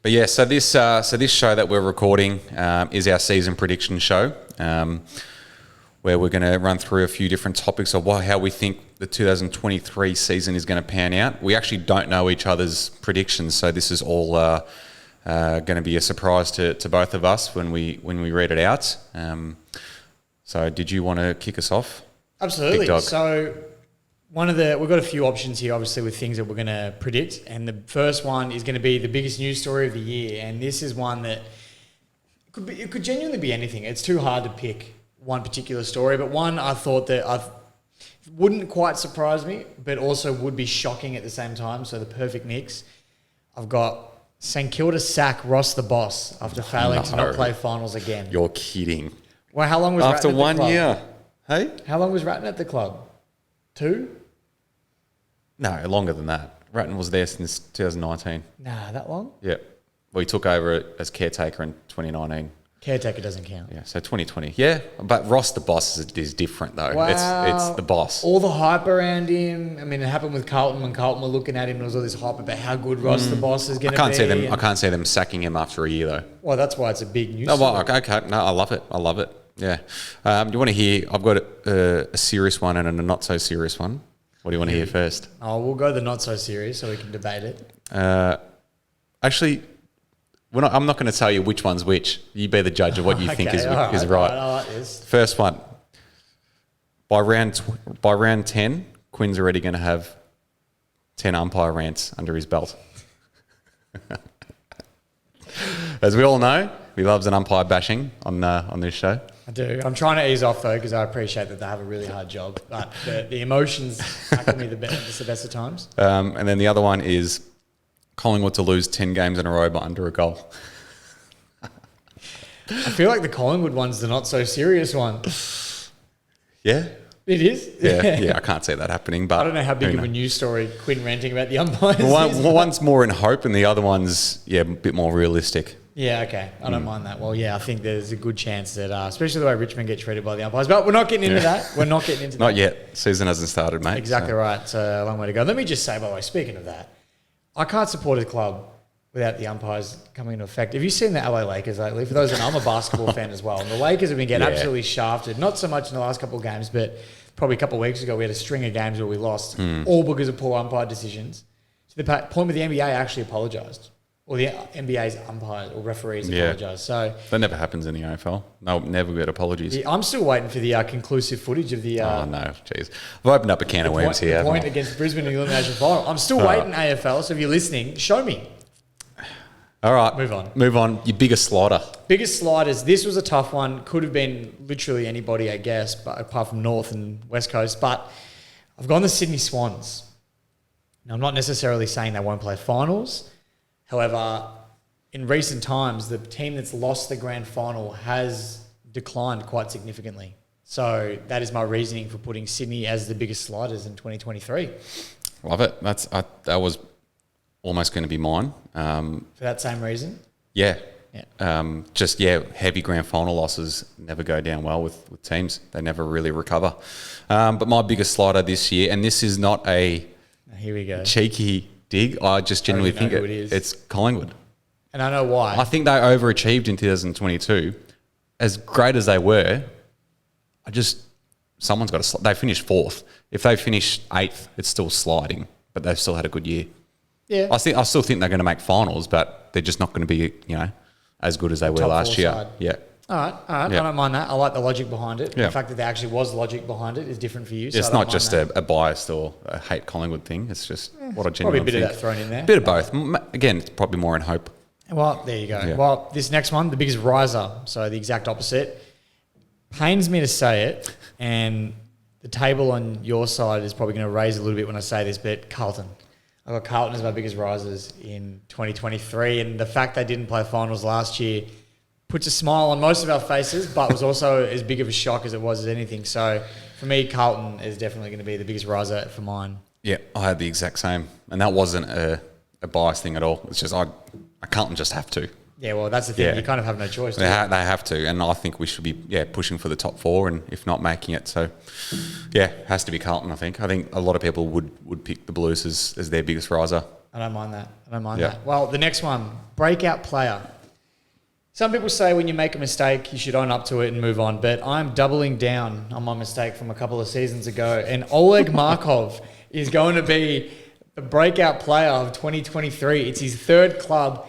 But yeah, so this show that we're recording is our season prediction show, where we're going to run through a few different topics of how we think the 2023 season is going to pan out. We actually don't know each other's predictions, so this is all going to be a surprise to both of us when we read it out. So did you want to kick us off? Absolutely. Big dog. So we've got a few options here, obviously, with things that we're going to predict. And the first one is going to be the biggest news story of the year. And this is one that it could genuinely be anything. It's too hard to pick one particular story, but one I thought that wouldn't quite surprise me, but also would be shocking at the same time. So the perfect mix. I've got St Kilda sack Ross the Boss after failing to not play finals again. You're kidding. Well, how long was after Ratton at the 1 club? year? Hey, How long was Ratton at the club? 2? no, longer than that. Ratton was there since 2019. Nah, that long? Yeah, well, he took over as caretaker in 2019. Caretaker doesn't count. Yeah, so 2020. Yeah, but Ross the Boss is different though. Wow. It's the boss. All the hype around him. I mean, it happened with Carlton when Carlton were looking at him. There was all this hype about how good Ross the Boss is going to be. I can't see them sacking him after a year though. Well, that's why it's a big news. Oh, well, story. okay. No, I love it. Yeah. Do you want to hear? I've got a serious one and a not so serious one. What do you want to hear first? Oh, we'll go the not so serious so we can debate it. Actually, I'm not going to tell you which one's which. You be the judge of what you think is right. I like this. First one. By round 10, Quinn's already going to have 10 umpire rants under his belt. As we all know, he loves an umpire bashing on this show. I do. I'm trying to ease off though because I appreciate that they have a really hard job, but the emotions tackle me the best of times. And then the other one is Collingwood to lose 10 games in a row by under a goal. I feel like the Collingwood one's the not so serious one. Yeah. It is? Yeah, I can't see that happening. But I don't know how big of a news story Quinn ranting about the umpires is. One's more in hope and the other one's, a bit more realistic. Yeah, okay. I don't mind that. Well, yeah, I think there's a good chance that, especially the way Richmond get treated by the umpires. But we're not getting into that. We're not getting into that. Not yet. Season hasn't started, mate. Exactly right. It's a long way to go. Let me just say, by the way, speaking of that, I can't support a club without the umpires coming into effect. Have you seen the LA Lakers lately? For those that know, I'm a basketball fan as well. And the Lakers have been getting absolutely shafted. Not so much in the last couple of games, but probably a couple of weeks ago, we had a string of games where we lost, all because of poor umpire decisions. To the point where the NBA actually apologised. Or the NBA's umpires or referees apologise. So that never happens in the AFL. No, never get apologies. I'm still waiting for the conclusive footage of the... oh, no. Jeez. I've opened up a can of worms here. The point against Brisbane in the elimination final. I'm still waiting, AFL. So if you're listening, show me. All right. Move on. Your biggest slider. Biggest sliders. This was a tough one. Could have been literally anybody, I guess, but apart from North and West Coast. But I've gone the Sydney Swans. Now, I'm not necessarily saying they won't play finals. However, in recent times, the team that's lost the grand final has declined quite significantly. So that is my reasoning for putting Sydney as the biggest sliders in 2023. Love it. That was almost going to be mine. For that same reason? Yeah. Heavy grand final losses never go down well with teams. They never really recover. But my biggest slider this year, and this is not a here we go cheeky dig, I just genuinely think it's Collingwood. And I know why. I think they overachieved in 2022. As great as they were, someone's got to... They finished 4th. If they finish 8th, it's still sliding, but they've still had a good year. Yeah. I still think they're going to make finals, but they're just not going to be, as good as they were last year. Side. Yeah. All right. Yeah. I don't mind that. I like the logic behind it. Yeah. The fact that there actually was logic behind it is different for you. So it's not just a biased or a hate Collingwood thing. It's just what I genuinely think. Probably a bit of that thrown in there. A bit of both. Again, it's probably more in hope. Well, there you go. Yeah. Well, this next one, the biggest riser, so the exact opposite. Pains me to say it, and the table on your side is probably going to raise a little bit when I say this, but Carlton. I've got Carlton as my biggest risers in 2023, and the fact they didn't play finals last year puts a smile on most of our faces, but was also as big of a shock as it was as anything. So for me, Carlton is definitely going to be the biggest riser for mine. Yeah, I had the exact same, and that wasn't a biased thing at all. It's just I Carlton just have to. Yeah, well, that's the thing. Yeah. You kind of have no choice. They have to, and I think we should be pushing for the top 4, and if not making it. So, it has to be Carlton. I think a lot of people would pick the Blues as their biggest riser. I don't mind that. I don't mind Yeah. that. Well, the next one, breakout player. Some people say when you make a mistake, you should own up to it and move on. But I'm doubling down on my mistake from a couple of seasons ago. And Oleg Markov is going to be the breakout player of 2023. It's his third club.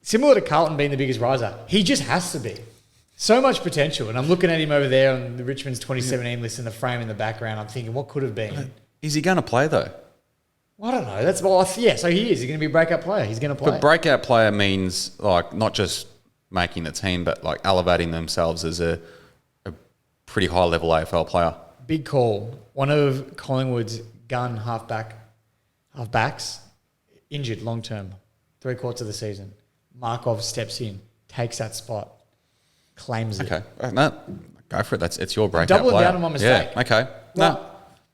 Similar to Carlton being the biggest riser. He just has to be. So much potential. And I'm looking at him over there on the Richmond's 2017 list in the frame in the background. I'm thinking, what could have been? Is he going to play though? Well, I don't know. So he is. He's going to be a breakout player. He's going to play. But breakout player means like not just making the team, but like elevating themselves as a pretty high level AFL player. Big call. One of Collingwood's gun halfbacks injured long term, 3/4 of the season. Markov steps in, takes that spot, claims it. Okay, no, go for it. It's your breakout Doubling player. down on my mistake. Yeah, okay. Well, No,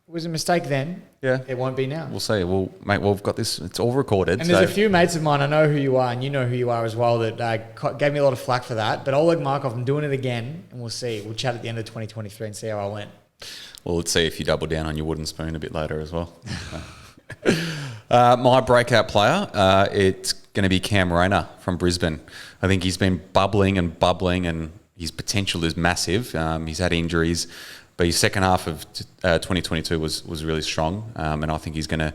it was a mistake then. Yeah. It won't be now. we'll see. We've got this. It's all recorded. And there's a few mates of mine, I know who you are, and you know who you are as well, that gave me a lot of flack for that. But Oleg Markov, I'm doing it again, and we'll see. We'll chat at the end of 2023 and see how I went. Well, let's see if you double down on your wooden spoon a bit later as well. My breakout player, it's going to be Cam Rayner from Brisbane. I think he's been bubbling, and his potential is massive. He's had injuries, but his second half of 2022 was really strong, and I think he's going to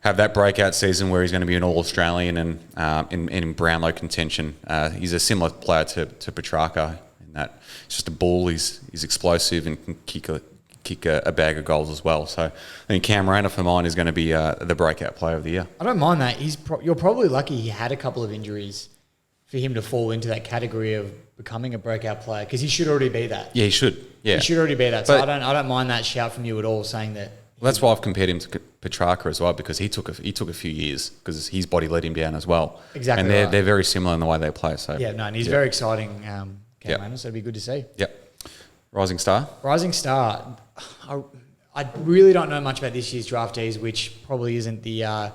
have that breakout season where he's going to be an All-Australian and in Brownlow contention. He's a similar player to Petrarca in that he's just a bull. He's explosive and can kick a bag of goals as well. So I think Cam Rayner for mine is going to be the breakout player of the year. I don't mind that. You're probably lucky he had a couple of injuries for him to fall into that category of becoming a breakout player, because he should already be that. Yeah, he should. Yeah, he should already be that. So but, I don't mind that shout from you at all, saying that. Well, that's why I've compared him to Petrarca as well, because he took a few years because his body let him down as well. Exactly, and right. they're very similar in the way they play. So Yeah, no, and he's very exciting, Cam Rayner, so it'd be good to see. Yep. Rising star. Rising star. I really don't know much about this year's draftees, which probably isn't the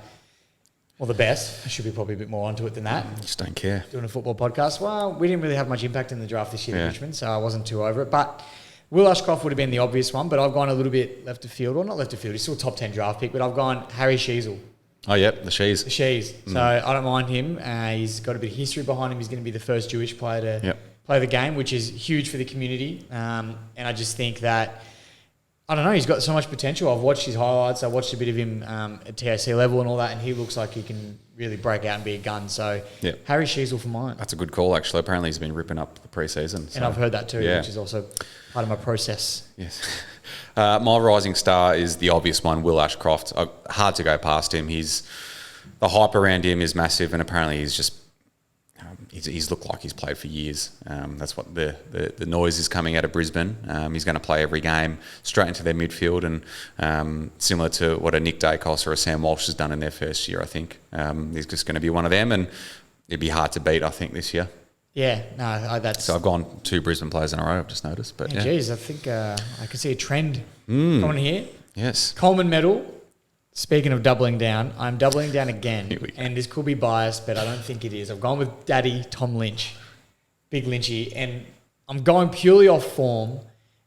best. I should be probably a bit more onto it than that. Just don't care. Doing a football podcast. Well, we didn't really have much impact in the draft this year in Richmond, so I wasn't too over it. But Will Ashcroft would have been the obvious one, but I've gone a little bit left of field, or not left of field. He's still a top 10 draft pick, but I've gone Harry Sheezel. Oh, yep, the Shees. The Shees. So I don't mind him. He's got a bit of history behind him. He's going to be the first Jewish player to play the game, which is huge for the community. And I just think that, I don't know, he's got so much potential. I've watched his highlights. I watched a bit of him at TAC level and all that, and he looks like he can really break out and be a gun. So Harry Sheezel for mine. That's a good call, actually. Apparently he's been ripping up the pre-season. So. And I've heard that too, which is also part of my process. Yes. My rising star is the obvious one, Will Ashcroft. Hard to go past him. The hype around him is massive, and apparently he's just he's looked like he's played for years. That's what the noise is coming out of Brisbane. He's going to play every game straight into their midfield, and similar to what a Nick Dacos or a Sam Walsh has done in their first year, I think. He's just going to be one of them, and it'd be hard to beat, I think, this year. Yeah, no, that's... So I've gone 2 Brisbane players in a row, I've just noticed. But geez, I think I can see a trend coming here. Yes. Coleman medal. Speaking of doubling down, I'm doubling down again. And this could be biased, but I don't think it is. I've gone with Daddy Tom Lynch. Big Lynchy. And I'm going purely off form.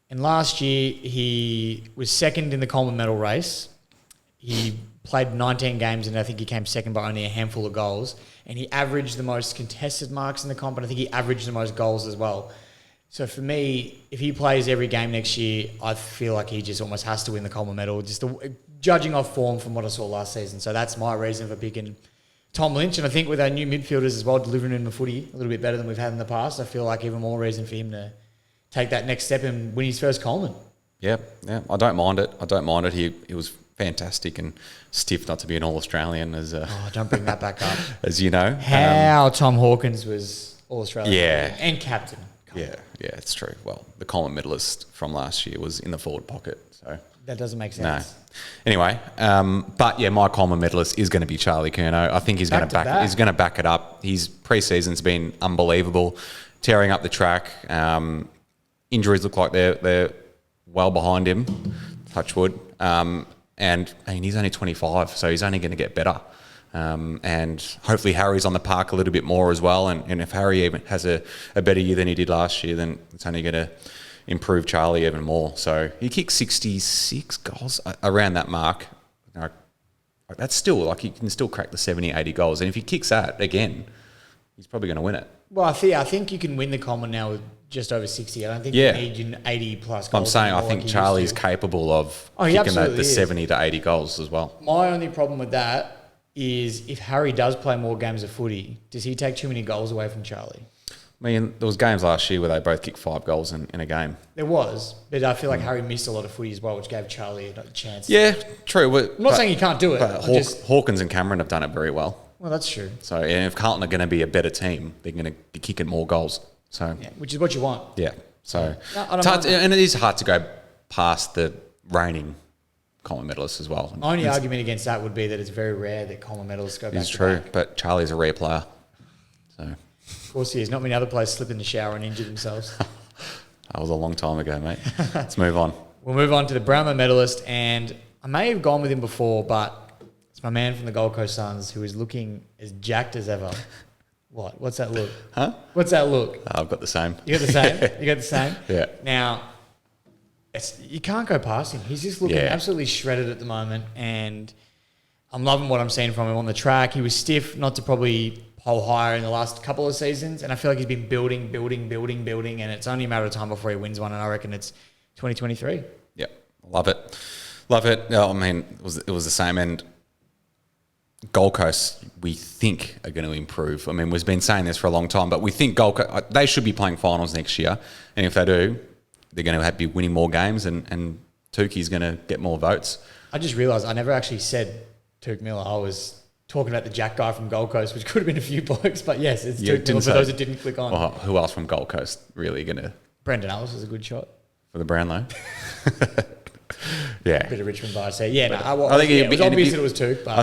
And last year, he was second in the Coleman medal race. He played 19 games, and I think he came second by only a handful of goals. And he averaged the most contested marks in the comp, and I think he averaged the most goals as well. So for me, if he plays every game next year, I feel like he just almost has to win the Coleman medal, just judging off form from what I saw last season. So that's my reason for picking Tom Lynch. And I think with our new midfielders as well, delivering in the footy a little bit better than we've had in the past, I feel like even more reason for him to take that next step and win his first Coleman. Yeah. I don't mind it. He was fantastic and stiff not to be an All-Australian as don't bring that back up. as you know. How Tom Hawkins was All-Australian. Yeah. And captain. Yeah, it's true. Well, the Coleman medalist from last year was in the forward pocket, so that doesn't make sense. No. Anyway, but yeah, my Coleman medalist is going to be Charlie Curnow. I think he's going to back it up. His pre-season's been unbelievable, tearing up the track. Injuries look like they're well behind him. Touch wood. And I mean, he's only 25, so he's only going to get better. And hopefully Harry's on the park a little bit more as well. And if Harry even has a better year than he did last year, then it's only going to improve Charlie even more. So he kicked 66 goals around that mark. like that's still like he can still crack the 70, 80 goals. And if he kicks that again, he's probably going to win it. Well, I think you can win the Coleman now with just over 60. I don't think you need 80 plus goals. I'm saying I think Charlie's capable of kicking the 70 to 80 goals as well. My only problem with that is if Harry does play more games of footy, does he take too many goals away from Charlie? I mean, there was games last year where they both kicked 5 goals in a game. There was, but I feel like Harry missed a lot of footy as well, which gave Charlie a chance. Yeah, true. I'm not saying he can't do it. But Hawkins and Cameron have done it very well. Well, that's true. So and if Carlton are going to be a better team, they're going to be kicking more goals. So which is what you want. Yeah. So and it is hard to go past the reigning Coleman medalists as well. My only argument against that would be that it's very rare that Coleman medalists go back to back. It's true, but Charlie's a rare player. So of course he is. Not many other players slip in the shower and injure themselves. That was a long time ago, mate. Let's move on. We'll move on to the Brownlow medalist, and I may have gone with him before, but it's my man from the Gold Coast Suns who is looking as jacked as ever. What? What's that look? Huh? What's that look? I've got the same. You got the same? You got the same? Yeah. Now, you can't go past him. He's just looking absolutely shredded at the moment, and I'm loving what I'm seeing from him on the track. He was stiff, not to probably pole higher in the last couple of seasons, and I feel like he's been building, and it's only a matter of time before he wins one, and I reckon it's 2023. Yep. Love it. Love it. I mean, it was the same, and Gold Coast, we think, are going to improve. I mean, we've been saying this for a long time, but we think Gold Coast, they should be playing finals next year. And if they do, they're going to be winning more games, and Tuki's going to get more votes. I just realised I never actually said Tuke Miller. I was talking about the Jack guy from Gold Coast, which could have been a few blokes, but yes, it's Tuke Miller for those that didn't click on. Well, who else from Gold Coast really going to... Brendan Ellis is a good shot. For the Brownlow? Yeah. Bit of Richmond bias there. Yeah, I think it was obvious that it was Tuke, but...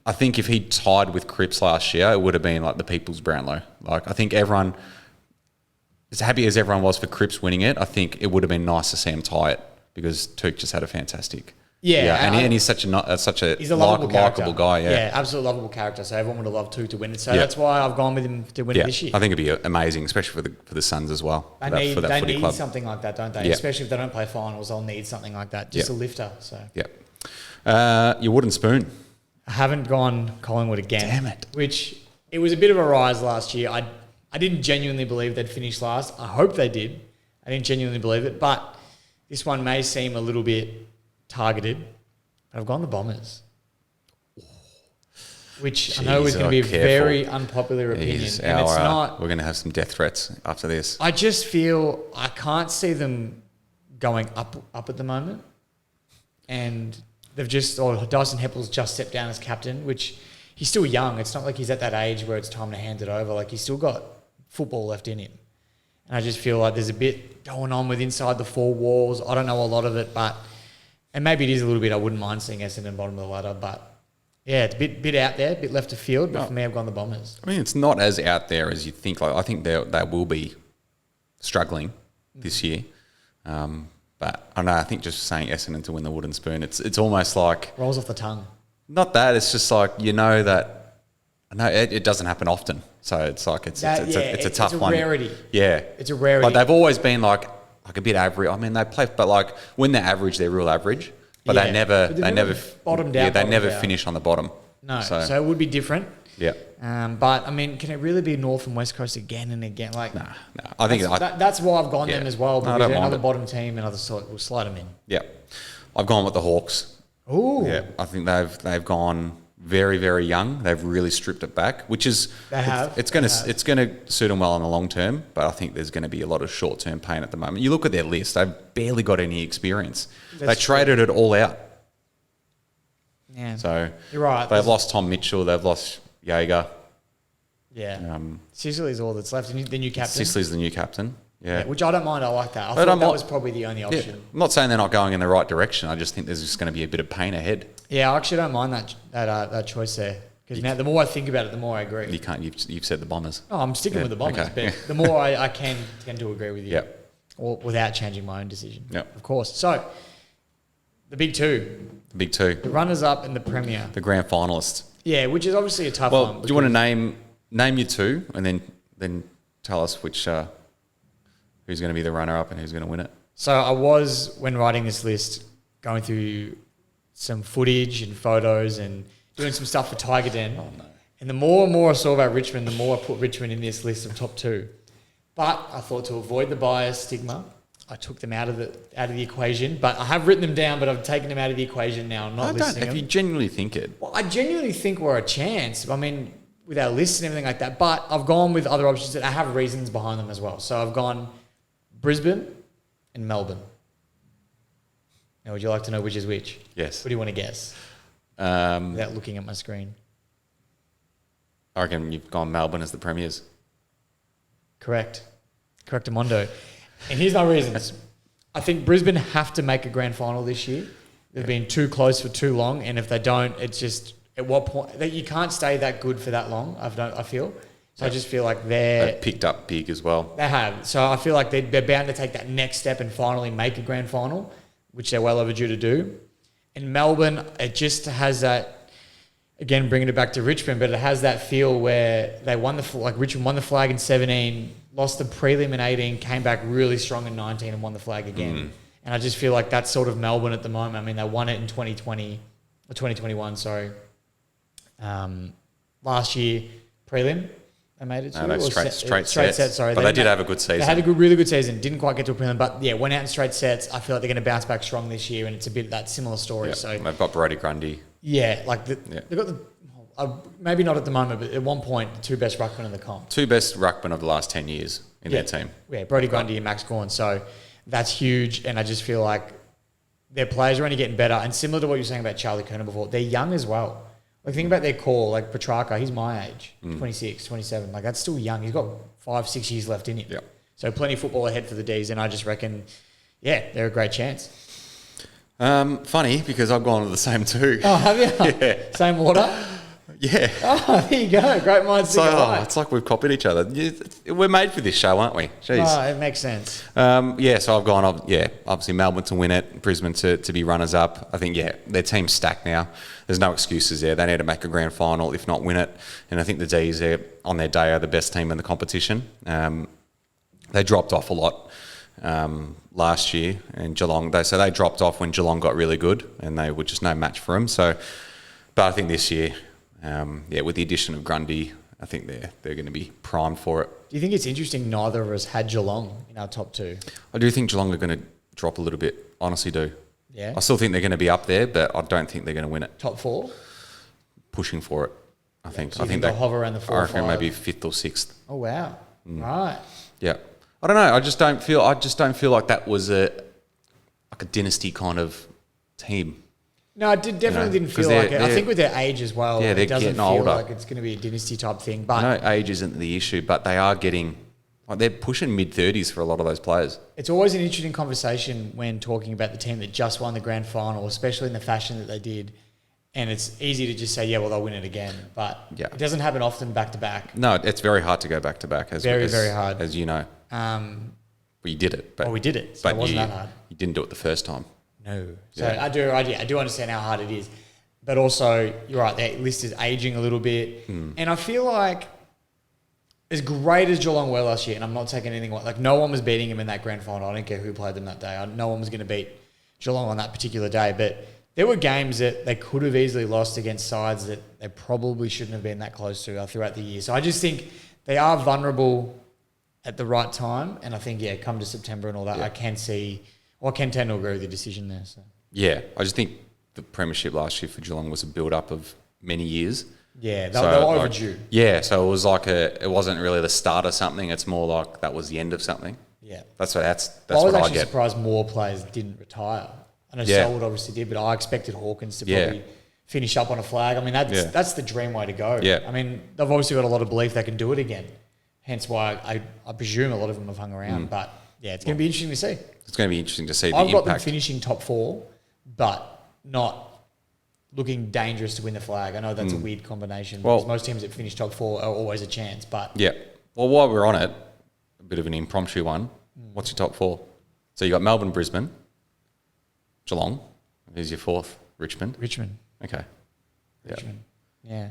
I think if he tied with Cripps last year, it would have been like the People's Brownlow. Like, I think everyone, as happy as everyone was for Cripps winning it, I think it would have been nice to see him tie it because Tuke just had a fantastic. And he's such a he's a likable guy. Yeah, absolute lovable character. So everyone would have loved Tuke to win it. So that's why I've gone with him to win it this year. I think it'd be amazing, especially for the Suns as well. They need something like that, don't they? Yeah. Especially if they don't play finals, they'll need something like that. Just a lifter. So your wooden spoon. I haven't gone Collingwood again. Damn it. Which, it was a bit of a rise last year. I didn't genuinely believe they'd finish last. I hope they did. I didn't genuinely believe it. But this one may seem a little bit targeted. But I've gone the Bombers. Which I know is going to be a very unpopular opinion. And it's not... We're going to have some death threats after this. I just feel I can't see them going up at the moment. And... Dyson Heppel's just stepped down as captain, which he's still young. It's not like he's at that age where it's time to hand it over. Like, he's still got football left in him. And I just feel like there's a bit going on with inside the 4 walls. I don't know a lot of it, and maybe it is a little bit. I wouldn't mind seeing Essendon bottom of the ladder, but yeah, it's a bit out there, a bit left of field. But for me, I've gone the Bombers. I mean, it's not as out there as you think. Like, I think they will be struggling this year. But I don't know, I think just saying Essendon to win the wooden spoon, it's almost like... Rolls off the tongue. Not that, it's just like, that... No, it doesn't happen often. So it's like, it's a tough one. It's a rarity. Yeah. It's a rarity. Like, they've always been like a bit average. I mean, they play, but like, when they're average, they're real average. But they never bottomed out. Yeah, they never finish on the bottom. No, so it would be different. Yeah. But I mean, can it really be North and West Coast again and again? Like, no. I think that's why I've gone them as well. Because they're another bottom team, another sort. We'll slide them in. Yeah, I've gone with the Hawks. Ooh. Yeah, I think they've gone very, very young. They've really stripped it back, which is it's going to suit them well in the long term. But I think there's going to be a lot of short term pain at the moment. You look at their list; they've barely got any experience. They traded it all out. Yeah. So you're right. They've lost Tom Mitchell. They've lost Jaeger. Yeah. Sicily's all that's left. The new captain. Sicily's the new captain. Yeah. Which I don't mind. I like that. I thought that was probably the only option. Yeah. I'm not saying they're not going in the right direction. I just think there's just going to be a bit of pain ahead. Yeah, I actually don't mind that choice there. Because now the more I think about it, the more I agree. You can't. You've said the Bombers. Oh, I'm sticking with the Bombers. Okay. But the more I can tend to agree with you. Yeah. Or without changing my own decision. Yeah. Of course. So, the big two. The runners-up and the Premier. The grand finalists. Yeah, which is obviously a tough one. Well, do you want to name your two and then tell us which who's going to be the runner-up and who's going to win it? So I was, when writing this list, going through some footage and photos and doing some stuff for Tiger Den. Oh, no. And the more and more I saw about Richmond, the more I put Richmond in this list of top 2. But I thought to avoid the bias stigma, I took them out of the equation. But I have written them down, but I've taken them out of the equation now. I'm not listing them. If you genuinely think it. Well, I genuinely think we're a chance. I mean, with our lists and everything like that. But I've gone with other options that I have reasons behind them as well. So I've gone Brisbane and Melbourne. Now, would you like to know which is which? Yes. What do you want to guess? Without looking at my screen. I reckon you've gone Melbourne as the premiers. Correct. Correctamundo. And here's my reasons. I think Brisbane have to make a grand final this year. They've been too close for too long, and if they don't, it's just at what point that you can't stay that good for that long. I feel. So I just feel like they've picked up big as well. They have. So I feel like they're bound to take that next step and finally make a grand final, which they're well overdue to do. And Melbourne, it just has that. Again, bringing it back to Richmond, but it has that feel where they won Richmond won the flag in 17, lost the prelim in 18, came back really strong in 19 and won the flag again. And I just feel like that's sort of Melbourne at the moment. I mean, they won it in 2020 or 2021, sorry. Last year, prelim, they made it to. No, straight sets. Sorry. But they did have a good season. They had a really good season. Didn't quite get to a prelim, but yeah, went out in straight sets. I feel like they're going to bounce back strong this year, and it's a bit that similar story. Yep. So they've got Brody Grundy. Yeah, they've got maybe not at the moment, but at one point, the 2 best ruckmen in the comp. 2 best ruckmen of the last 10 years in their team. Yeah, Brody Grundy and Max Gawn. So that's huge, and I just feel like their players are only getting better. And similar to what you were saying about Charlie Kerner before, they're young as well. Like, think about their core. Like, Petrarca, he's my age, 26, 27. Like, that's still young. He's got 5-6 years left in him. Yep. So plenty of football ahead for the Ds, and I just reckon, yeah, they're a great chance. Funny, because I've gone to the same 2. Oh, have you? Yeah. Same order? Yeah. Oh, there you go. Great minds think alike. It's like we've copied each other. We're made for this show, aren't we? Jeez. Oh, it makes sense. So I've gone, obviously Melbourne to win it, Brisbane to be runners-up. I think, their team's stacked now. There's no excuses there. They need to make a grand final, if not win it. And I think the Ds, on their day, are the best team in the competition. They dropped off a lot last year, and Geelong, they dropped off when Geelong got really good, and they were just no match for them. So, but I think this year, with the addition of Grundy, I think they're going to be primed for it. Do you think it's interesting neither of us had Geelong in our top 2? I do think Geelong are going to drop a little bit. Honestly, do. Yeah. I still think they're going to be up there, but I don't think they're going to win it. Top 4? Pushing for it, I think. So I think they'll hover around the 4 or 5? I reckon maybe 5th or 6th. Oh wow! Right. Yeah. I don't know. I just don't feel like that was a dynasty kind of team. No, it definitely didn't feel like it. I think with their age as well, they're it doesn't getting feel older. like it's going to be a dynasty type thing. But I know age isn't the issue, but they are getting, they're pushing mid-30s for a lot of those players. It's always an interesting conversation when talking about the team that just won the grand final, especially in the fashion that they did. And it's easy to just say, yeah, well, they'll win it again. But it doesn't happen often back-to-back. No, it's very hard to go back-to-back. Very hard. As you know. Well, you did it. But, we did it. So it wasn't that hard. You didn't do it the first time. No. So I do understand how hard it is. But also, you're right, their list is aging a little bit. And I feel like as great as Geelong were last year, and I'm not taking anything away, like no one was beating them in that grand final. I don't care who played them that day. No one was going to beat Geelong on that particular day. But there were games that they could have easily lost against sides that they probably shouldn't have been that close to throughout the year. So I just think they are vulnerable at the right time. And I think, come to September and all that, I can tend to agree with the decision there. So. Yeah, I just think the premiership last year for Geelong was a build-up of many years. Yeah, they were overdue. So it was like it wasn't really the start of something. It's more like that was the end of something. Yeah. That's what I get. I was actually surprised more players didn't retire. I know Selwood obviously did, but I expected Hawkins to probably finish up on a flag. I mean, that's the dream way to go. Yeah. I mean, they've obviously got a lot of belief they can do it again. Hence why I presume a lot of them have hung around. But, it's going to be interesting to see. It's going to be interesting to see I've got them finishing top 4, but not looking dangerous to win the flag. I know that's a weird combination because most teams that finish top 4 are always a chance. But well, while we're on it, a bit of an impromptu one. What's your top 4? So you got Melbourne, Brisbane, Geelong. Who's your 4th? Richmond. Okay. Richmond. Yeah.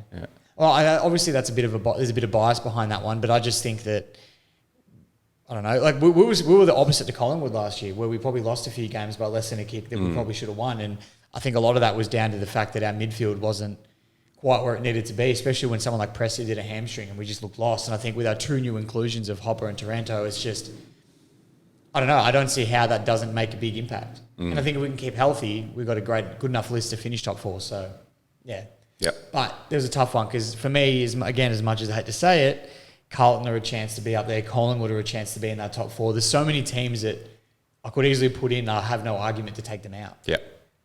Well, obviously that's there's a bit of bias behind that one, but I just think that I don't know. Like we were the opposite to Collingwood last year, where we probably lost a few games by less than a kick that we probably should have won. And I think a lot of that was down to the fact that our midfield wasn't quite where it needed to be, especially when someone like Pressley did a hamstring and we just looked lost. And I think with our two new inclusions of Hopper and Taranto, it's just, I don't know. I don't see how that doesn't make a big impact. And I think if we can keep healthy, we've got a good enough list to finish top 4. So, yeah. Yep. But there's a tough one because for me, as much as I hate to say it, Carlton are a chance to be up there. Collingwood are a chance to be in that top 4. There's so many teams that I could easily put in. I have no argument to take them out. Yeah.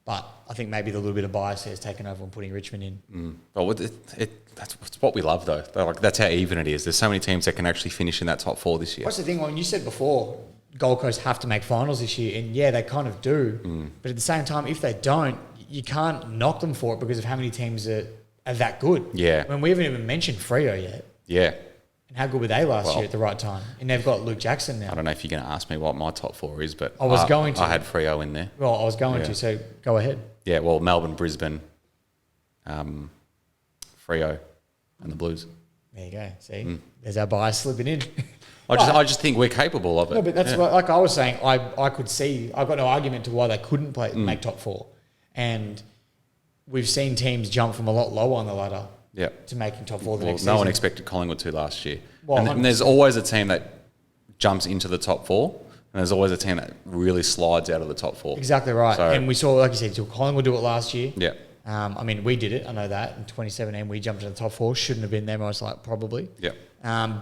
But I think maybe the little bit of bias has taken over on putting Richmond in. Well, that's what we love, though. That's how even it is. There's so many teams that can actually finish in that top 4 this year. What's the thing? When you said before, Gold Coast have to make finals this year, and yeah, they kind of do. But at the same time, if they don't, you can't knock them for it because of how many teams are that good. Yeah. When we haven't even mentioned Freo yet. Yeah. And how good were they last year at the right time? And they've got Luke Jackson now. I don't know if you're going to ask me what my top 4 is, but I was going to. I had Freo in there. Well, I was going to, so go ahead. Yeah, well, Melbourne, Brisbane, Freo, and the Blues. There you go. See, there's our bias slipping in. I just think we're capable of it. No, but that's what, like I was saying. I could see. I've got no argument to why they couldn't make top 4, and we've seen teams jump from a lot lower on the ladder. To making top 4 the next season. No one expected Collingwood to last year. Well, and there's always a team that jumps into the top 4, and there's always a team that really slides out of the top 4. Exactly right. So, and we saw, like you said, Collingwood do it last year. Yeah. I mean, we did it. I know that. In 2017, we jumped into the top 4. Shouldn't have been there, most like probably. Yeah.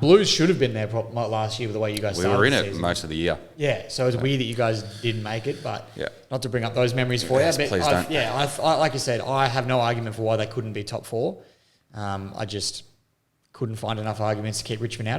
Blues should have been there last year with the way you guys started. We were in the it season. most of the year. Yeah. So it's weird that you guys didn't make it, but not to bring up those memories for Yes, you. But please don't. I like you said, I have no argument for why they couldn't be top 4. I just couldn't find enough arguments to keep Richmond out.